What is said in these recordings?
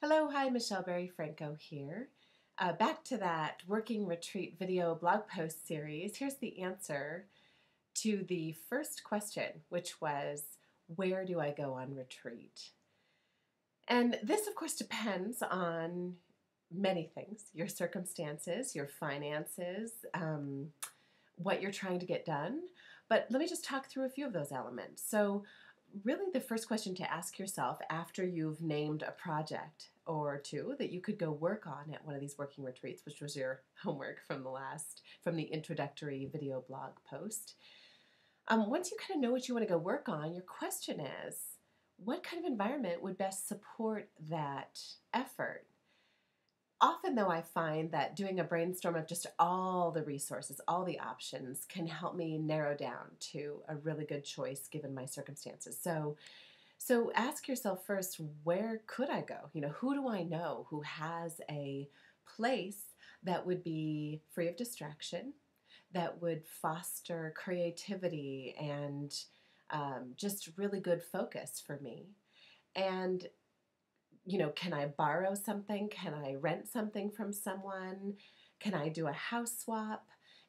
Hello, hi, Michelle Berry Franco here. Back to that working retreat video blog post series. Here's the answer to the first question, which was, where do I go on retreat? And this, of course, depends on many things: your circumstances, your finances, what you're trying to get done. But let me just talk through a few of those elements. So, really, the first question to ask yourself after you've named a project or two that you could go work on at one of these working retreats, which was your homework from the introductory video blog post. Once you kind of know what you want to go work on, your question is, what kind of environment would best support that effort? Often, though, I find that doing a brainstorm of just all the resources, all the options, can help me narrow down to a really good choice given my circumstances. So ask yourself first, where could I go? Who do I know who has a place that would be free of distraction, that would foster creativity and just really good focus for me? And can I borrow something? Can I rent something from someone? Can I do a house swap?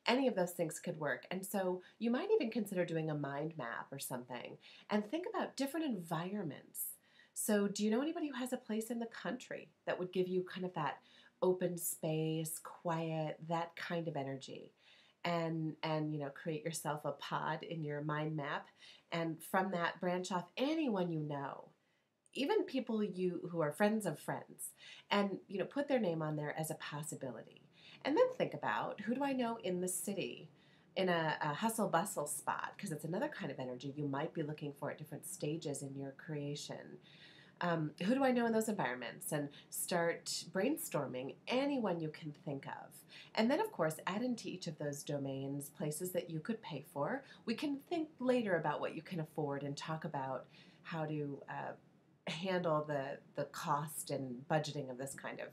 Any of those things could work. And so you might even consider doing a mind map or something and think about different environments. So, do you know anybody who has a place in the country that would give you kind of that open space, quiet, that kind of energy? And create yourself a pod in your mind map, and from that branch off anyone you know, even people who are friends of friends, and put their name on there as a possibility. And then think about, who do I know in the city in a hustle bustle spot, because it's another kind of energy you might be looking for at different stages in your creation. Who do I know in those environments? And start brainstorming anyone you can think of. And then, of course, add into each of those domains places that you could pay for. We can think later about what you can afford and talk about how to handle the cost and budgeting of this kind of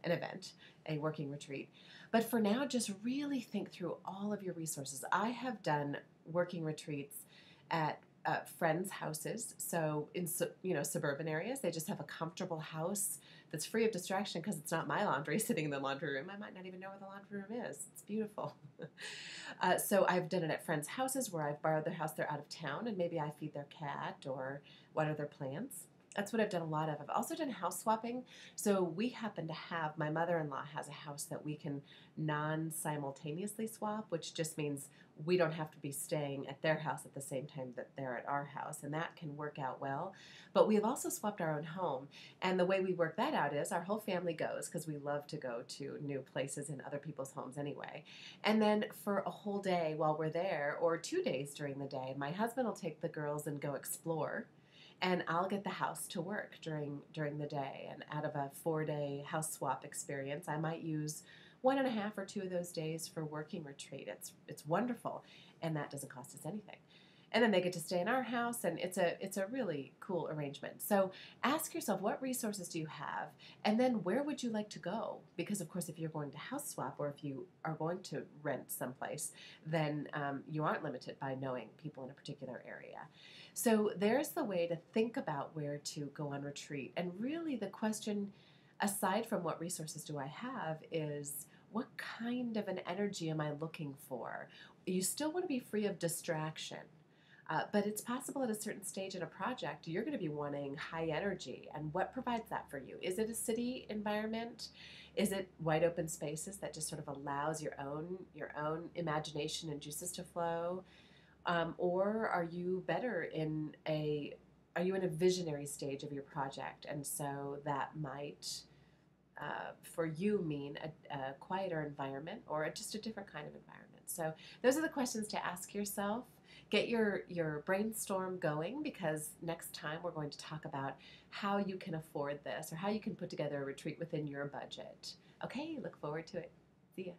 an event, a working retreat. But for now, just really think through all of your resources. I have done working retreats at friends' houses, so in suburban areas. They just have a comfortable house that's free of distraction because it's not my laundry sitting in the laundry room. I might not even know where the laundry room is. It's beautiful. So I've done it at friends' houses where I've borrowed their house. They're out of town, and maybe I feed their cat or water their plants. That's what I've done a lot of. I've also done house swapping. So we happen to have, my mother-in-law has a house that we can non-simultaneously swap, which just means we don't have to be staying at their house at the same time that they're at our house, and that can work out well. But we have also swapped our own home, and the way we work that out is our whole family goes, because we love to go to new places in other people's homes anyway. And then for a whole day while we're there, or 2 days during the day, my husband will take the girls and go explore, and I'll get the house to work during the day. And out of a 4-day house swap experience, I might use 1.5 or 2 of those days for working retreat. It's wonderful, and that doesn't cost us anything. And then they get to stay in our house, and it's a really cool arrangement. So ask yourself, what resources do you have, and then where would you like to go? Because of course, if you're going to house swap or if you are going to rent someplace, then you aren't limited by knowing people in a particular area. So there's the way to think about where to go on retreat. And really, the question, aside from what resources do I have, is what kind of an energy am I looking for? You still want to be free of distraction. But it's possible at a certain stage in a project, you're going to be wanting high energy. And what provides that for you? Is it a city environment? Is it wide open spaces that just sort of allows your own imagination and juices to flow? Or are you in a visionary stage of your project? And so that might, for you, mean a quieter environment or just a different kind of environment. So those are the questions to ask yourself. Get your brainstorm going, because next time we're going to talk about how you can afford this or how you can put together a retreat within your budget. Okay, look forward to it. See ya.